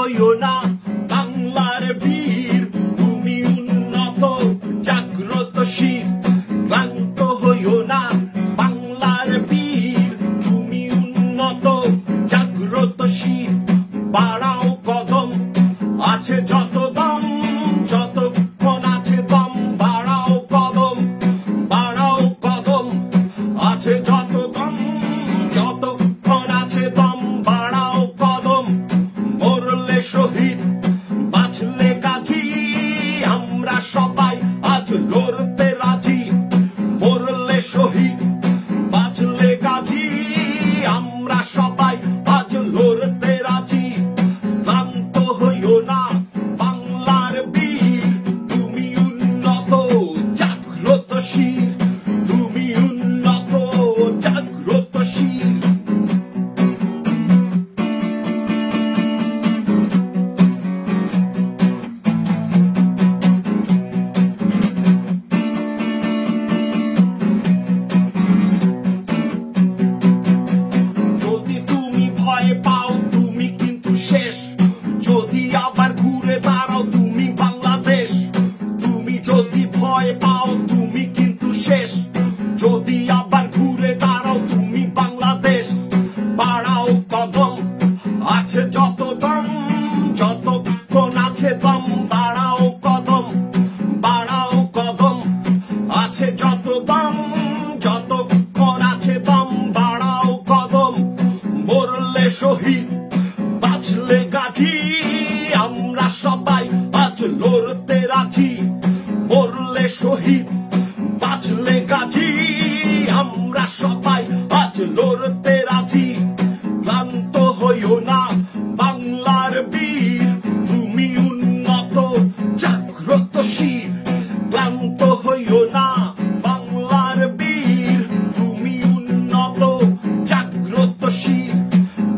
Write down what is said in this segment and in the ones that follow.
হইও না বাংলার বীর, তুমি উন্নত জাগ্রতশীল। ক্লান্ত হইও না বাংলার বীর, তুমি উন্নত জাগ্রতশীল। বাড়াও কদম, আছে যত দম, যতক্ষণ আছে দম। বাড়াও কদম, বাড়াও কদম, আছে যত দম, যতক্ষণ আছে দম। বাড়াও কদম, মরলে শহীদ বাঁচলে গাজী, আমরা সবাই আজ লড়তে রাজি। মরলে শহীদ বাঁচলে গাজী, আমরা সবাই আজ লড়তে রাজি। ক্লান্ত হইও না বাংলার বীর, তুমি উন্নত জাগ্রতশীল, তুমি উন্নত জাগ্রতশীল। যদি তুমি ভয় পাও তুমি কিন্তু শেষ, যদি আবার ঘুরে দাঁড়াও তুমি বাংলাদেশ। তুমি যদি ভয় পাও তুমি কিন্তু শেষ, যদি আবার ঘুরে দাঁড়াও তুমি বাংলাদেশ। বাড়াও কদম, আছে যত দম, যতক্ষণ আছে দম। বাড়াও কদম, বাড়াও কদম, আছে যত দম, যতক্ষণ আছে দম। বাড়াও কদম, মরলে শহীদ বাঁচলে গাজী, আমরা সবাই আজ লড়তে রাজি। মরলে শহীদ বাঁচলে গাজী, আমরা সবাই আজ লড়তে রাজি। ক্লান্ত হইও না বাংলার বীর, তুমি উন্নত জাগ্রতশীল। ক্লান্ত হইও না বাংলার বীর, তুমি উন্নত জাগ্রতশীল।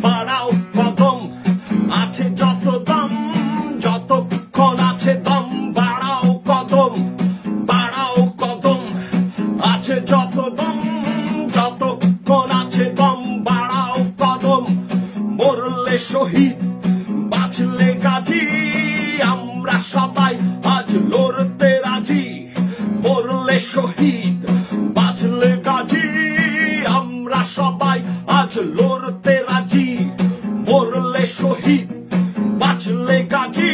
বাড়াও কদম, আছে যত দম, যতক্ষণ আছে দম। বাড়াও কদম, বাড়াও কদম, আছে যত দম, যতক্ষণ আছে দম। বাড়াও কদম, মরলে শহীদ বাঁচলে গাজী, আমরা সবাই আজ লড়তে রাজি। মরলে শহীদ বাঁচলে গাজী, আমরা সবাই আজ লড়তে রাজি। মরলে শহীদ বাঁচলে গাজী,